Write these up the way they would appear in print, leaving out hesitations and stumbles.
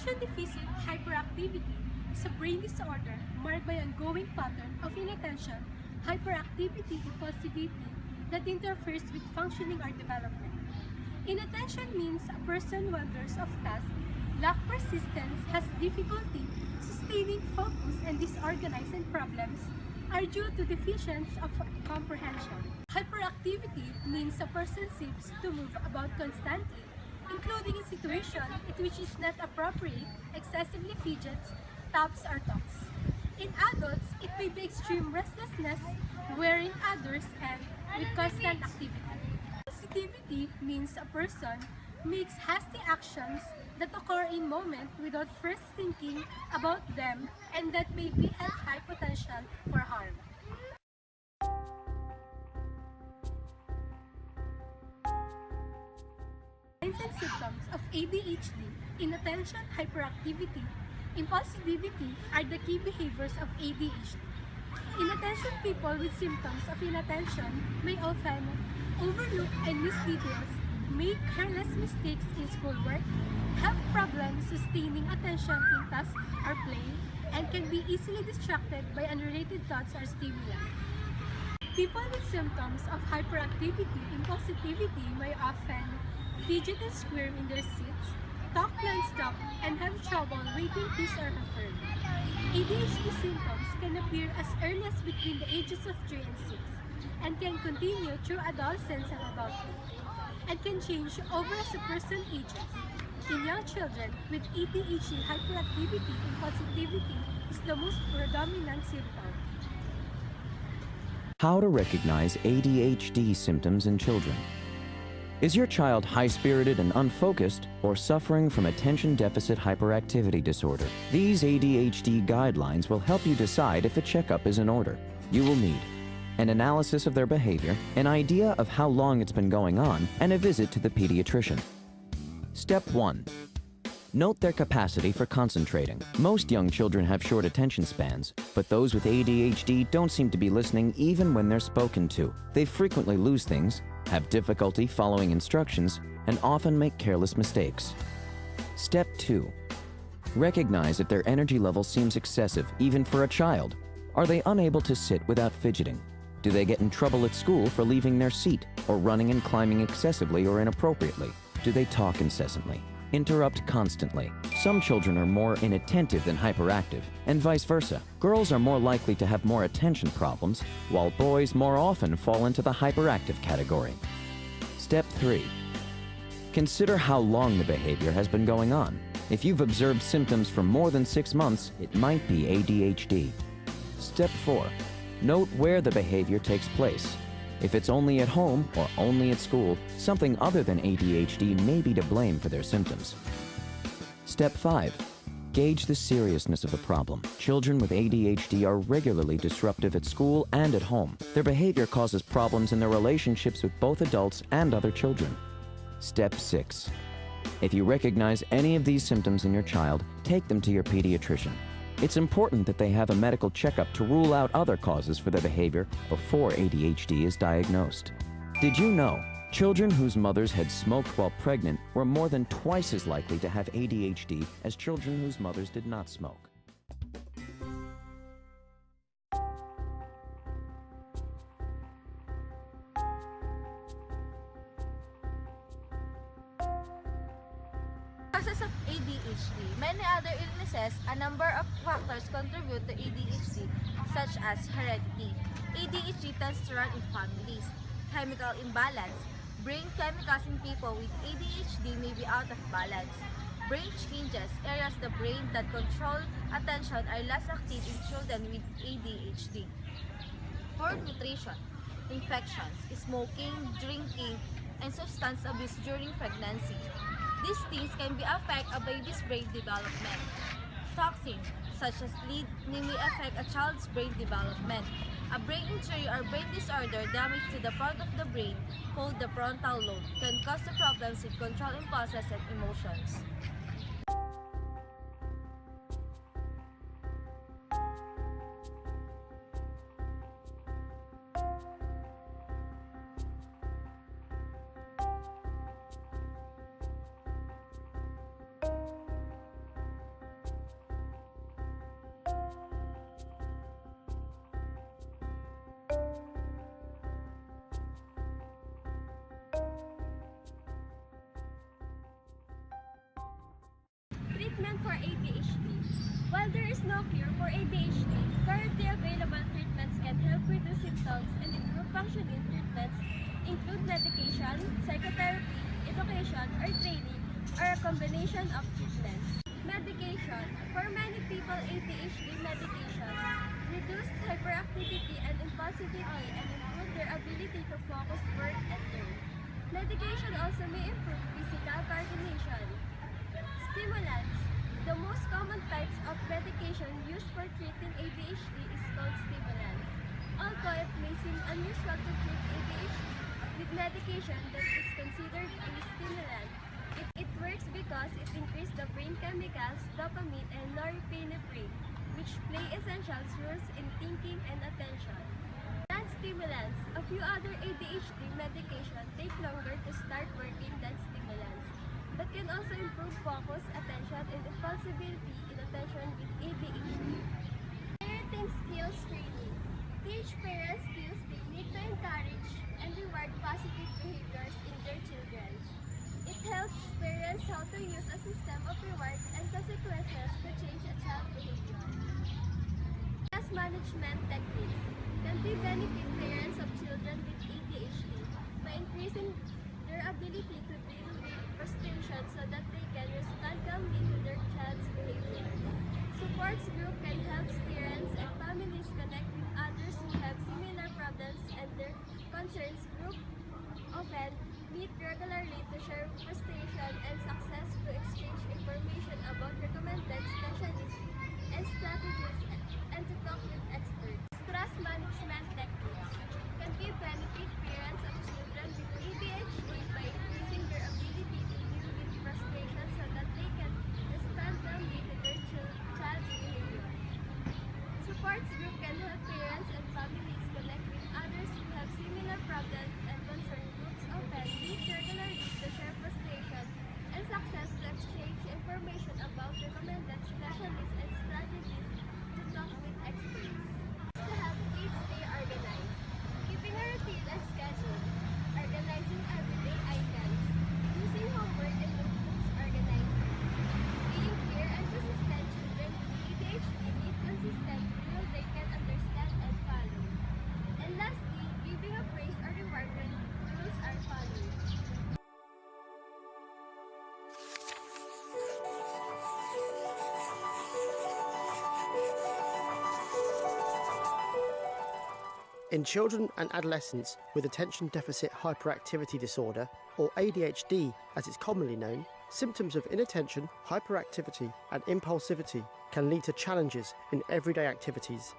Attention deficit hyperactivity is a brain disorder marked by an ongoing pattern of inattention, hyperactivity, impulsivity that interferes with functioning or development. Inattention means a person wanders off task, lacks persistence, has difficulty sustaining focus, and disorganized, and problems are due to deficiency of comprehension. Hyperactivity means a person seems to move about constantly, including in situations in which is not appropriate, excessively fidgets, taps, or talks. In adults, it may be extreme restlessness, wearing others, and with constant activity. Sensitivity means a person makes hasty actions that occur in moments without first thinking about them and that may be have high potential for harm. Signs and symptoms of ADHD, inattention, hyperactivity, impulsivity are the key behaviors of ADHD. Inattention people with symptoms of inattention may often overlook and miss details, make careless mistakes in schoolwork, have problems sustaining attention in tasks or play, and can be easily distracted by unrelated thoughts or stimuli. People with symptoms of hyperactivity, impulsivity may often fidget and squirm in their seats, talk non-stop, and have trouble waiting his or her turn. ADHD symptoms can appear as early as between the ages of 3 and 6 and can continue through adolescence and adulthood, and can change over as a person ages. In young children with ADHD, hyperactivity, impulsivity is the most predominant symptom. How to recognize ADHD symptoms in children. Is your child high-spirited and unfocused or suffering from attention deficit hyperactivity disorder? These ADHD guidelines will help you decide if a checkup is in order. You will need an analysis of their behavior, an idea of how long it's been going on, and a visit to the pediatrician. Step 1. Note their capacity for concentrating. Most young children have short attention spans, but those with ADHD don't seem to be listening even when they're spoken to. They frequently lose things, have difficulty following instructions, and often make careless mistakes. Step 2. Recognize if their energy level seems excessive, even for a child. Are they unable to sit without fidgeting? Do they get in trouble at school for leaving their seat, or running and climbing excessively or inappropriately? Do they talk incessantly? Interrupt constantly? Some children are more inattentive than hyperactive, and vice versa. Girls are more likely to have more attention problems, while boys more often fall into the hyperactive category. Step 3. Consider how long the behavior has been going on. If you've observed symptoms for more than 6 months, it might be ADHD. Step 4. Note where the behavior takes place. If it's only at home or only at school, something other than ADHD may be to blame for their symptoms. Step 5. Gauge the seriousness of the problem. Children with ADHD are regularly disruptive at school and at home. Their behavior causes problems in their relationships with both adults and other children. Step 6. If you recognize any of these symptoms in your child, take them to your pediatrician. It's important that they have a medical checkup to rule out other causes for their behavior before ADHD is diagnosed. Did you know children whose mothers had smoked while pregnant were more than twice as likely to have ADHD as children whose mothers did not smoke? Causes of ADHD. Many other illnesses, a number of factors contribute to ADHD, such as heredity. ADHD tends to run in families. Chemical imbalance. Brain chemicals in people with ADHD may be out of balance. Brain changes. Areas of the brain that control attention are less active in children with ADHD. Poor nutrition. Infections, smoking, drinking, and substance abuse during pregnancy. These things can be affect a baby's brain development. Toxins, such as lead, may affect a child's brain development. A brain injury or brain disorder, damage to the part of the brain, called the frontal lobe, can cause the problems with control impulses and emotions. Treatment for ADHD. While there is no cure for ADHD, currently available treatments can help reduce symptoms and improve function. Treatments include medication, psychotherapy, education, or training, or a combination of treatments. Medication. For many people, ADHD medication reduce hyperactivity and impulsivity and improve their ability to focus, work, and learn. Medication also may improve physical coordination. Stimulants. The most common types of medication used for treating ADHD is called stimulants. Although it may seem unusual to treat ADHD with medication that is considered a stimulant, it works because it increases the brain chemicals dopamine and norepinephrine, which play essential roles in thinking and attention. Non-stimulants. A few other ADHD medications take longer to start working than stimulants, but can also improve focus, attention, and impulsivity in attention with ADHD. Parenting skills training. Teach parents skills they need to encourage and reward positive behaviors in their children. It helps parents how to use a system of reward and consequences to change a child's behavior. Stress management techniques can be benefit parents of children with ADHD by increasing their ability to deal with frustration so that they can respond calmly to their child's behavior. Supports group can help parents and families connect with others who have similar problems and their concerns. Group often meet regularly to share frustration and success, to exchange information about recommended specialists and strategies, and to talk with experts. Stress management techniques can be benefit parents of children with ADHD by increasing their ability to deal with frustration so that they can respond calmly to their child's behavior. Supports group can help parents and families connect with others who have similar problems and concerns. Groups often meet regularly to share frustration and success, to exchange information about recommended specialists and strategies, to talk with experts. To help kids stay organized. Keeping a routine and schedule. Organizing everyday items. Using homework and notebooks organizers. Being clear and consistent. Children with ADHD need consistent rules they can understand and follow. And lastly, giving a praise or reward when rules are followed. In children and adolescents with attention deficit hyperactivity disorder, or ADHD as it's commonly known, symptoms of inattention, hyperactivity, and impulsivity can lead to challenges in everyday activities.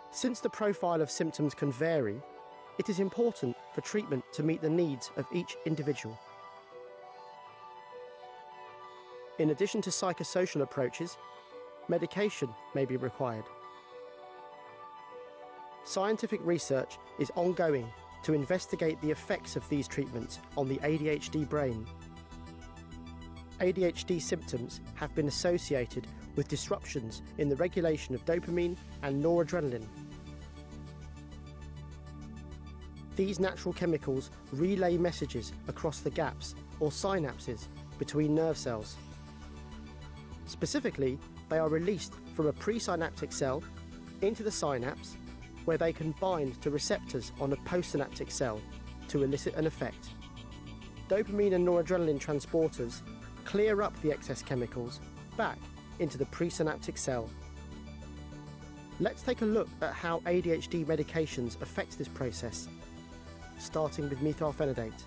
Since the profile of symptoms can vary, it is important for treatment to meet the needs of each individual. In addition to psychosocial approaches, medication may be required. Scientific research is ongoing to investigate the effects of these treatments on the ADHD brain. ADHD symptoms have been associated with disruptions in the regulation of dopamine and noradrenaline. These natural chemicals relay messages across the gaps or synapses between nerve cells. Specifically, they are released from a presynaptic cell into the synapse, where they can bind to receptors on a postsynaptic cell to elicit an effect. Dopamine and noradrenaline transporters clear up the excess chemicals back into the presynaptic cell. Let's take a look at how ADHD medications affect this process, starting with methylphenidate.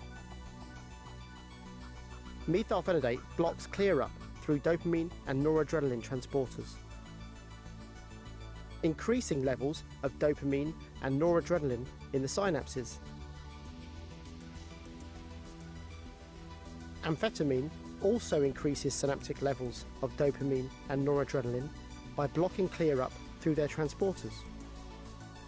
Methylphenidate blocks clear-up through dopamine and noradrenaline transporters. Increasing levels of dopamine and noradrenaline in the synapses. Amphetamine also increases synaptic levels of dopamine and noradrenaline by blocking clear-up through their transporters.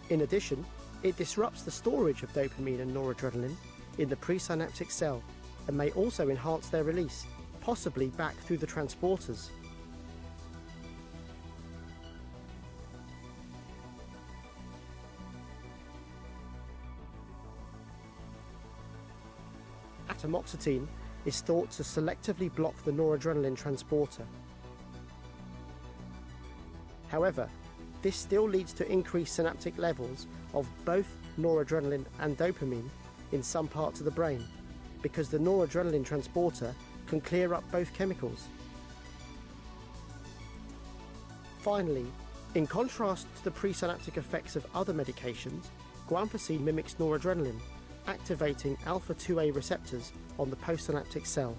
In addition, it disrupts the storage of dopamine and noradrenaline in the presynaptic cell and may also enhance their release, possibly back through the transporters. Atomoxetine is thought to selectively block the noradrenaline transporter. However, this still leads to increased synaptic levels of both noradrenaline and dopamine in some parts of the brain, because the noradrenaline transporter can clear up both chemicals. Finally, in contrast to the presynaptic effects of other medications, guanfacine mimics noradrenaline, activating alpha-2A receptors on the postsynaptic cell.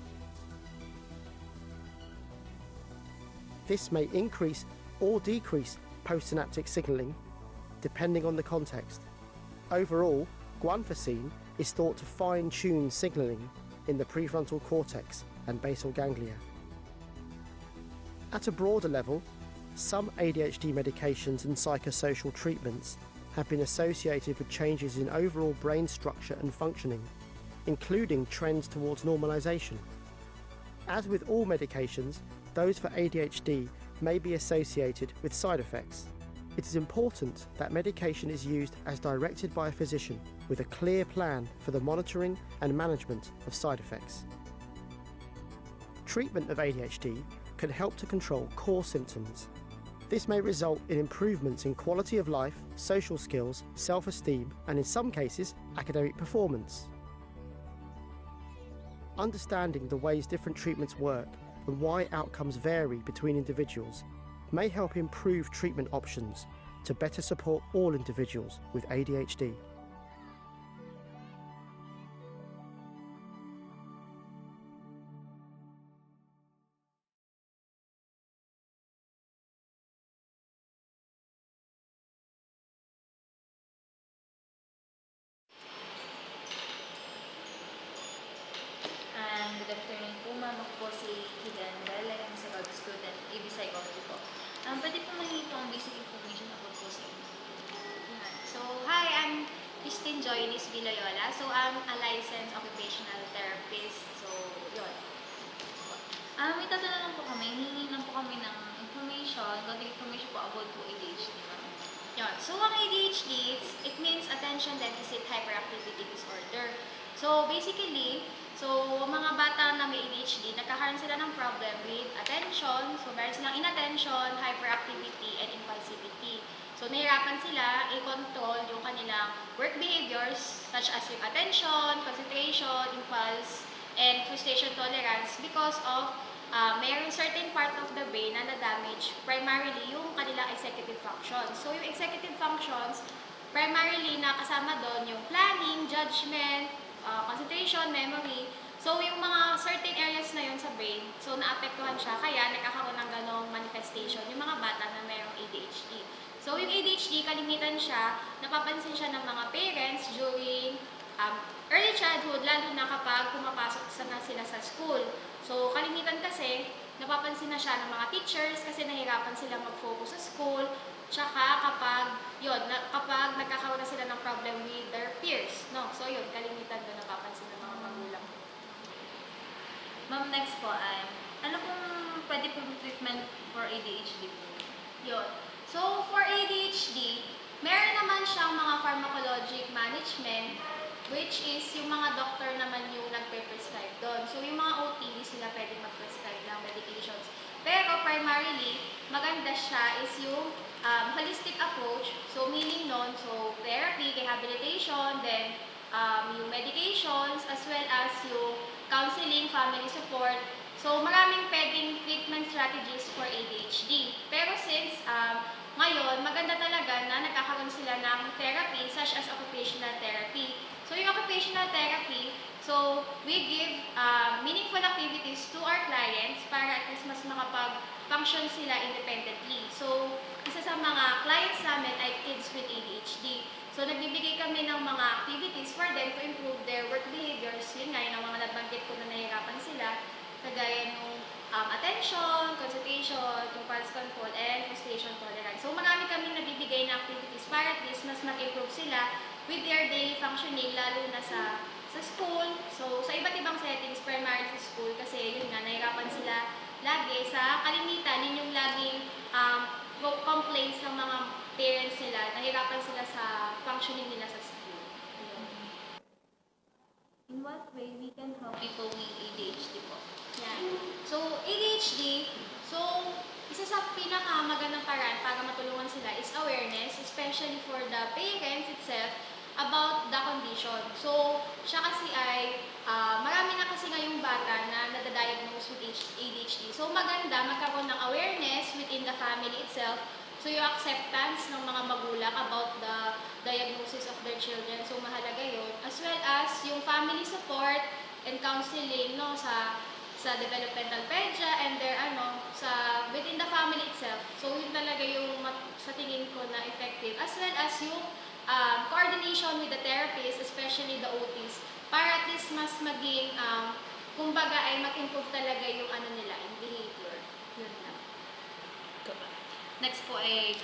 This may increase or decrease postsynaptic signaling, depending on the context. Overall, guanfacine is thought to fine-tune signaling in the prefrontal cortex and basal ganglia. At a broader level, some ADHD medications and psychosocial treatments have been associated with changes in overall brain structure and functioning, including trends towards normalization. As with all medications, those for ADHD may be associated with side effects. It is important that medication is used as directed by a physician with a clear plan for the monitoring and management of side effects. Treatment of ADHD can help to control core symptoms. This may result in improvements in quality of life, social skills, self-esteem, and in some cases, academic performance. Understanding the ways different treatments work and why outcomes vary between individuals may help improve treatment options to better support all individuals with ADHD. Good afternoon po, ma'am. Ako po si Kidan Bell. I'm a psychology student, AB Psychology po. Pwede po mangingi po ang basic information about po sa inyo. Yan. So, hi, I'm Christine Joylis Villoyola. So, I'm a licensed occupational therapist. So, yun. May tatanong lang po kami. Hihingi lang po kami ng konting information po about po ADHD, ma'am. Yun. So, ang ADHD, it means Attention Deficit Hyperactivity Disorder. So, basically, mga bata na may ADHD, nagkakaroon sila ng problem with attention. So, meron silang inattention, hyperactivity, and impulsivity. So, nahirapan sila i-control yung kanilang work behaviors such as yung attention, concentration, impulse, and frustration tolerance because of mayroon certain part of the brain na na-damage, primarily yung kanilang executive functions. So, yung executive functions, primarily nakasama doon yung planning, judgment, concentration, memory. So, yung mga certain areas na yun sa brain, so naapektuhan siya, kaya nagkakaroon ng ganong manifestation yung mga bata na mayroong ADHD. So, yung ADHD, kalimitan siya, napapansin siya ng mga parents during early childhood, lalo na kapag pumapasok na sila sa school. So, kalimitan kasi, napapansin na siya ng mga teachers kasi nahirapan sila mag-focus sa school. Tsaka kapag nagkakaroon na sila ng problem with their peers, no? So yun, kalimitan doon napapansin ng mga magulang. Ma'am, next po ay, ano kung pwede po treatment for ADHD po? Yun. So for ADHD, meron naman siyang mga pharmacologic management, which is yung mga doctor naman yung nagpe-prescribe doon. So yung mga OT, sila pwede mag-prescribe ng medications. Pero primarily, maganda siya is yung holistic approach. So meaning nun, so therapy, rehabilitation, then yung medications, as well as yung counseling, family support. So maraming pwedeng treatment strategies for ADHD. Pero since ngayon, maganda talaga na nagkakaroon sila ng therapy such as occupational therapy. So yung occupational therapy, so we give meaningful activities to our clients para at least mas makapag-function sila independently. So isa sa mga clients namin ay kids with ADHD. So nagbibigay kami ng mga activities for them to improve their work behaviors. Yun nga, yung mga nabanggit ko na nahihirapan sila, kagaya ng attention, concentration, impulse control, and frustration tolerance. So marami kami nabibigay na activities para at least mas mag-improve sila with their daily functioning, lalo na sa school. So sa iba't ibang settings, primarily sa school, kasi yun nga, nahihirapan sila lagi sa kalimitan, yun yung laging complaints ng mga parents nila, nahihirapan sila sa functioning nila sa school. In what way we can help people with ADHD? sa pinakamagandang paraan para matulungan sila is awareness, especially for the parents itself about the condition. So, siya kasi ay, marami na kasi ngayong bata na nadadiagnose with ADHD. So, maganda magkaroon ng awareness within the family itself. So, yung acceptance ng mga magulang about the diagnosis of their children. So, mahalaga yun. As well as yung family support and counseling, no, sa developmental pedia and their sa within the family itself. So yun talaga yung sa tingin ko na effective, as well as yung coordination with the therapist, especially the OTs, para at least mas maging kumbaga ay mag-improve talaga yung nila, yung behavior. Yun lang. Next po ay,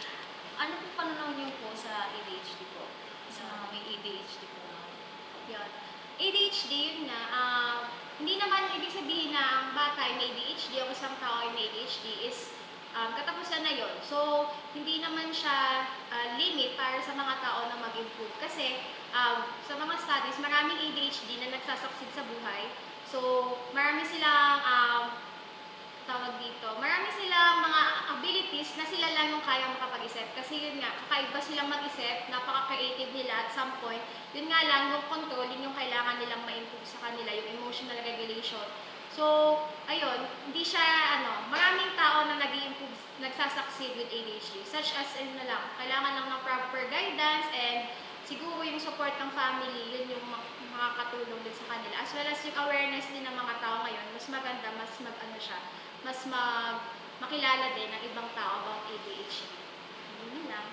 ano po pananaw niyo po sa ADHD po? Sa mga may ADHD po? Yun. ADHD, yun nga, hindi naman ibig sabihin na ang bata ay may ADHD o isang tao ay may ADHD is katapusan na yon. So, hindi naman siya limit para sa mga tao na mag-improve. Kasi, sa mga studies, maraming ADHD na nagsasucceed sa buhay. So, marami silang marami silang mga abilities na sila lang yung kaya makapag-isip. Kasi yun nga, kakaiba silang mag-isip, napaka-creative nila at some point. Yun nga lang, yung control, yun yung kailangan nilang ma-improve sa kanila, yung emotional regulation. So, ayun, hindi siya, maraming tao na nag-i-improve, nagsasucceed with ADHD, such as, kailangan lang ng proper guidance and siguro yung support ng family, yun yung makakatulong din sa kanila. As well as yung awareness din ng mga tao ngayon, mas maganda, mas makilala din ng ibang tao about ADHD. Yun lang.